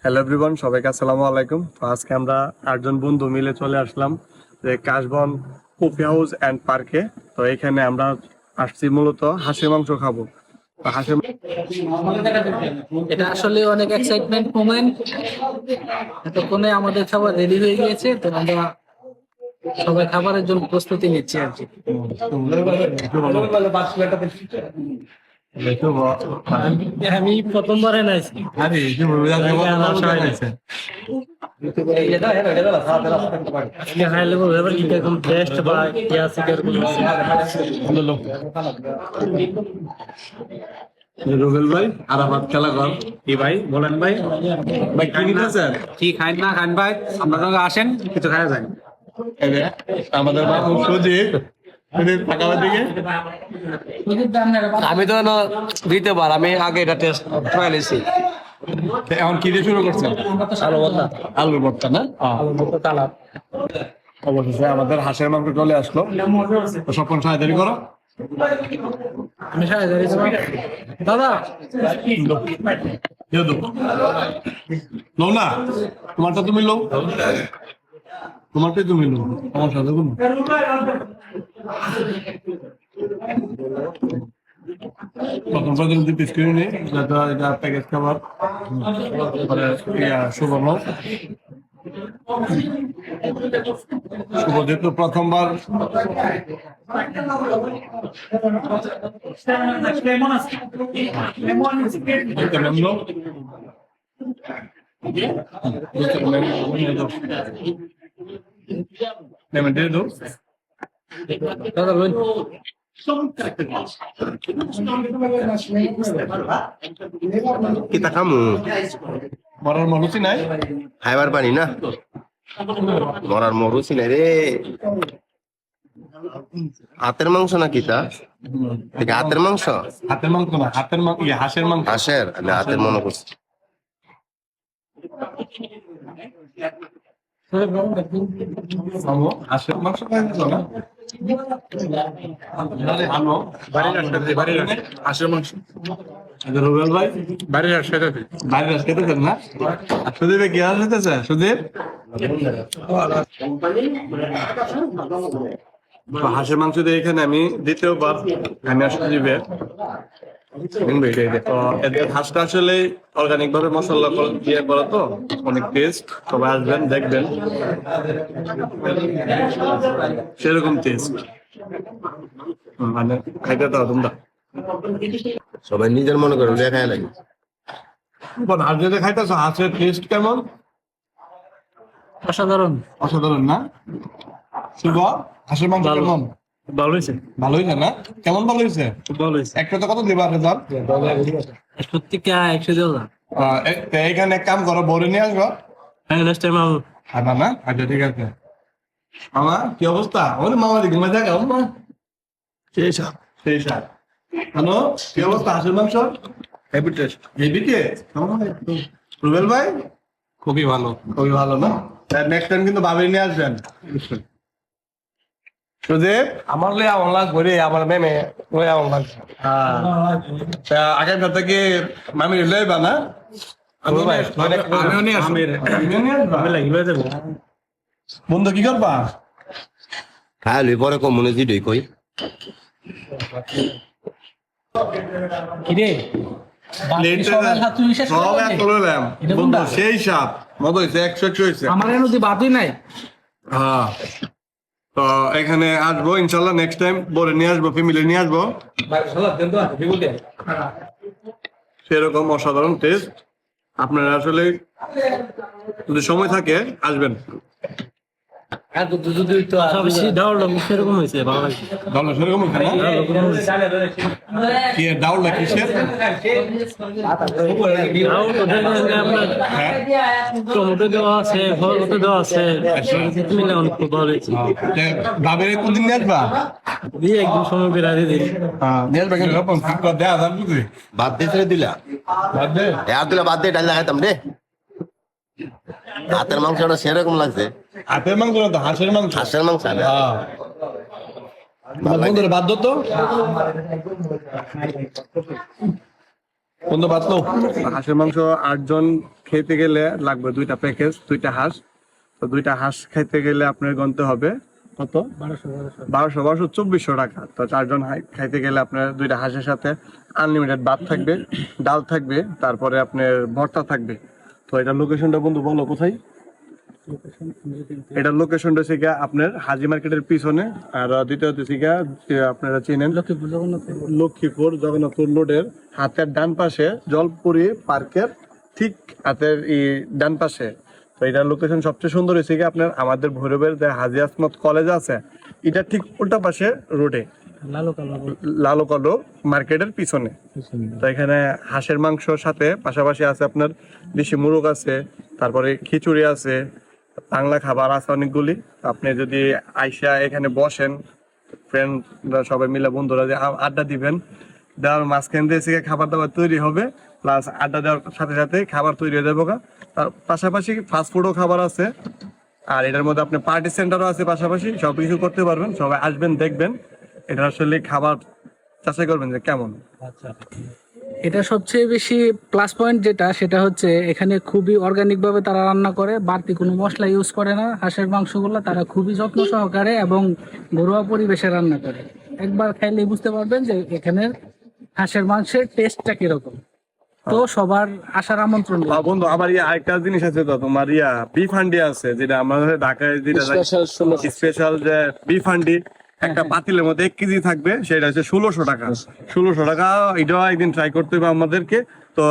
Hello everyone, সবাইকে আসসালামু আলাইকুম। তো আজকে আমরা 8জন বন্ধু মিলে চলে আসলাম যে কাশবন কফি হাউস অ্যান্ড পার্কে। তো এখানে আমরা আসছি মূলত হাঁসের মাংস খাবো। তো হাঁসের এটা আসলে অনেক এক্সাইটমেন্ট মোমেন্ট। এতক্ষণে আমাদের খাবার রেডি হয়ে গিয়েছে, তো আমরা সবাই খাবারের জন্য প্রস্তুতি নিচ্ছি আর কি। আমি প্রথমবারে নাইছি। হাই লেভেল এবার কি এরকম টেস্ট বা ইতিহাস এরকম রুবেল ভাই আরাফাত খেলা কর কি ভাই বলেন ভাই? ভাই কি নিতেছেন? কি খাইন না খান ভাই, আপনারা আসেন কিছু খাওয়া যায়। আমাদের বাবু সুজিত দিকে আমি তো দ্বিতীয়বার, আমি আগে এটা টেস্ট ট্রাই নিয়েছি। এখন কি দিয়ে শুরু করছেন? আলু ভর্তা। আলুর ভর্তা না? অবশেষে আমাদের হাঁসের মাংস চলে আসলো। তো স্বপন সাহায্য করো। আমি সাড়ে দাদা লো না, তোমারটা তুমি লো, তোমারটাই তুমি লো, আমার সাথে কোনো প্রথম প্রথম যে পিস করে নিই, এটা প্যাকেজ খাবার সুবর্ণ শুভ যেহেতু প্রথমবার দাদা বলুন। kita kamu মরার মরুচি নাই খাইবার পানি না মরার মরুচি নাই রে হাতের মাংস না কিতা থেকে হাতের মাংস হাতের মাংস না, হাতের মাংস হাঁসের মাংস। হাঁসের না হাতের মনে করছি হাঁসের মাংস না হাঁসের মাংস রুবেল ভাই বাড়ির সাথে বাইরে রাস খেতেছেন না? আর সুদীপে কি রাস খেতেছে? সুদীপ তো হাঁসের মাংস দিয়ে এখানে আমি দ্বিতীয়বার আমি আসলে দিবে তো এদের হাঁসটা আসলে অর্গানিক ভাবে মশলা দিয়ে করা, তো অনেক টেস্ট। সবাই আসবেন দেখবেন, সেরকম টেস্ট মানে খাইতে তো তোমরা সবাই নিজের মনে করে দেখায় লাগে হাঁস যেটা খাইতেছ, হাঁসের টেস্ট কেমন? অসাধারণ। অসাধারণ না? শুভ হাঁসের মাংস কেমন? ভালো হয়েছে, ভালো হয়েছে না? কেমন ভালো হয়েছে? ভালো হয়েছে। একটা তো কত দিবা রেজাল্ট? সত্যি কে 100 দেওয়া না? এইখানে এক কাম করো, বলে নিয়ে আসবো। হ্যাঁ নেক্সট টাইম আমি খাবা না? আচ্ছা ঠিক আছে। মামা কি অবস্থা? ওরে মামা দিকে মজা খাও মা। সেই সাপ হ্যালো, কি অবস্থা হাঁসের মাংস? Heavy taste. Heavy taste. Rubel ভাই খুবই ভালো। খুবই ভালো না? নেক্সট টাইম কিন্তু ভাবি নিয়ে আসবেন। সুদীপ আমার লিয়া আমার লাগবে রে, আমার মেমে লয়া আমার লাগবে। আগামীবার থেকে মামি লইবা না? আমিও নিয়ে আসবো। আমিও নিয়ে আসবা? বন্ধু কি করবা? খাই লই পরে কমনে দিই কই কিরে সব এত লইলাম বন্ধু, সেই সাপ মজা হয়েছে, 100 হয়েছে। আমার নদী বাদই নাই। হ্যাঁ, তো এখানে আসবো ইনশাল্লাহ, নেক্সট টাইম বলে নিয়ে আসবো, ফ্যামিলি নিয়ে আসবো। সেরকম অসাধারণ টেস্ট। আপনারা আসলে যদি সময় থাকে আসবেন। সেরকম হয়েছে, ভালো লাগছে। ডাউল সেরকম হচ্ছে না? কি ডাউলটা কিসের? টমেটো দেওয়া আছে, ফলটা দেওয়া আছে, মিলে অনেক খুব ভালো হয়েছে। ভাবের কোনদিন নিয়ে আসবা? দিয়ে একদম সময় বেড়াতে দিন। নিয়ে আসবা কিন্তু দেয়া যাবে বুঝি? বাদ দিয়ে ছেড়ে দিলা বাদ দে। দিলা বাদ দিয়ে ডাল লাগাইতাম রে হাতের মাংসটা সেরকম লাগছে হাতের মাংস না তো, হাঁসের মাংস। হাঁসের মাংস না বন্ধুরা বাদ তো বন্ধু বাতলো হাঁসের মাংস 8 জন খেতে গেলে লাগবে 2টা প্যাকেজ, 2টা হাঁস। তো 2টা হাঁস খাইতে গেলে আপনার গন্তে হবে কত? 1200 টাকা। তো 4 জন খাইতে গেলে আপনার 2টা হাঁসের সাথে আনলিমিটেড ভাত থাকবে, ডাল থাকবে, তারপরে আপনার ভর্তা থাকবে। তো এটা লোকেশনটা বন্ধু বলো কোথায়? এটা লোকেশনটা হচ্ছে গিয়া আপনার হাজি মার্কেটের পিছনে। আর দ্বিতীয়ত হচ্ছে গিয়া আপনারা চেনেন লক্ষ্মীপুর জগন্নাথপুর রোডের হাতের ডান পাশে জলপুরি পার্কের ঠিক হাতের ডান পাশে। তো এটার লোকেশন সবচেয়ে সুন্দর হয়েছে কি আপনার আমাদের ভৈরবের যে হাজি আসমত কলেজ আছে এটা ঠিক উল্টা পাশে রোডে লালো কালো মার্কেটের পিছনে। তো এখানে হাঁসের মাংসর সাথে পাশাপাশি আছে আপনার দেশি মুরগ আছে, তারপরে খিচুড়ি আছে, বাংলা খাবার আছে অনেকগুলি। আপনি যদি আইসা এখানে বসেন, ফ্রেন্ডরা সবাই মিলে বন্ধুরা যে আড্ডা দিবেন, দেওয়ার মাঝখান দিয়ে খাবার দাবার তৈরি হবে, প্লাস আড্ডা দেওয়ার সাথে সাথে খাবার তৈরি হয়ে যাবে। তার পাশাপাশি ফাস্টফুডও খাবার আছে, আর এটার মধ্যে আপনি পার্টি সেন্টারও আছে পাশাপাশি, সবকিছু করতে পারবেন। সবাই আসবেন, দেখবেন, এটা আসলে খাবার যাচাই করবেন যে কেমন। এটা সবচেয়ে বেশি প্লাস পয়েন্ট যেটা, সেটা হচ্ছে এখানে খুবই অর্গানিক ভাবে তারা রান্না করে, বাড়তি কোনো মশলা ইউজ করে না। হাঁসের মাংসগুলো তারা খুবই যত্ন সহকারে এবং ঘরোয়া পরিবেশে রান্না করে। একবার খাইলে বুঝতে পারবেন যে এখানের হাঁসের মাংসের টেস্টটা কিরকম। তো সবার আসার আমন্ত্রণ রইলো। বন্ধু আবার আরেকটা জিনিস আছে, তো তোমার বিফ হান্ডি আছে, যেটা আমাদের ঢাকায় যেটা স্পেশাল যে বিফ হান্ডি একটা পাতিলের মধ্যে 1 কেজি থাকবে, সেটা হচ্ছে 1600 টাকা। 1600 টাকা, এটাও একদিন ট্রাই করতে হবে আমাদেরকে। তো